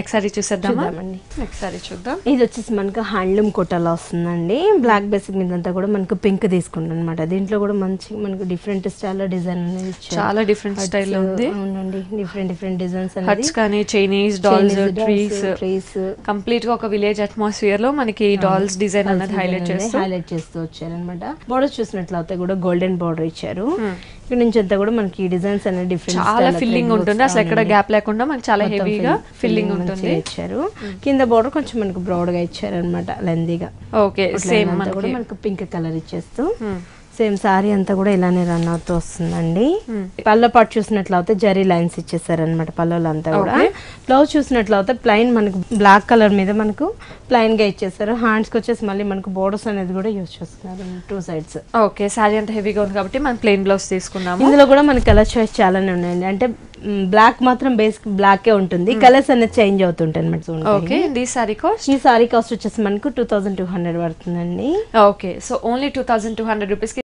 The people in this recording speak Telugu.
నెక్స్ట్ సారీ చూసేద్దామా? నెక్స్ట్ సారీ చూద్దాం. ఇది వచ్చేసి మనకు హ్యాండ్లూమ్ కోటాలో వస్తుందండి. బ్లాక్ బేసిక్ మీద అంతా కూడా మనకు పింక్ తీసుకుంటాం అనమాట. దీంట్లో కూడా మంచి మనకు డిఫరెంట్ స్టైల్ లో డిజైన్ అనేది చాలా డిఫరెంట్ స్టైల్ లో ఉంది. అవునండి, డిఫరెంట్ డిజైన్స్ హట్స్ కానీ చైనీస్ డాల్స్ ట్రీస్ కంప్లీట్ గా ఒక విలేజ్ అట్మాస్ఫియర్ లో మనకి డాల్స్ డిజైన్ అనేది హైలైట్ చేస్తూ వచ్చారనమాట. బోర్డర్ చూసినట్లయితే కూడా గోల్డెన్ బోర్డర్ ఇచ్చారు. ఇక్కడ నుంచి అంతా కూడా మనకి డిజైన్స్ అనేది డిఫరెంట్ చాలా ఫిల్లింగ్ ఉంటుంది. అసలు ఎక్కడ గ్యాప్ లేకుండా మనకి చాలా హెవీగా ఫిల్లింగ్ ఉంటుంది. ఇచ్చారు కింద బోర్డర్ కొంచెం మనకు బ్రాడ్ గా ఇచ్చారు అనమాట, లెందీగా. ఓకే, సేమ్ కూడా మనకు పింక్ కలర్ ఇచ్చేస్తూ సేమ్ సారీ అంతా కూడా ఇలానే రన్ అవుతూ వస్తుందండి. పళ్ళ పాటు చూసినట్లయితే జరీ లైన్స్ ఇచ్చేసారనమాట పళ్ళలో అంతా కూడా. బ్లౌజ్ చూసినట్లయితే ప్లైన్ మనకు బ్లాక్ కలర్ మీద మనకు ప్లైన్ గా ఇచ్చేసారు. హ్యాండ్స్ కి వచ్చేసి మళ్ళీ మనకు బోర్డర్స్ అనేది కూడా యూజ్ చేస్తున్నారు 2 sides. ఓకే, సారీ అంతా హెవీగా ఉంది కాబట్టి మనం ప్లెయిన్ బ్లౌజ్ తీసుకున్నాము. ఇందులో కూడా మనకి కలర్ చాయిస్ చాలానే ఉన్నాయండి. అంటే బ్లాక్ మాత్రం బేసిక్ బ్లాకే ఉంటుంది, కలర్స్ అనేది చేంజ్ అవుతుంటాయి అనమాట. ఓకే, ఈ సారీ కాస్ట్ వచ్చేసి మనకు 2200 పడుతుందండి. Okay, so only 2200 rupees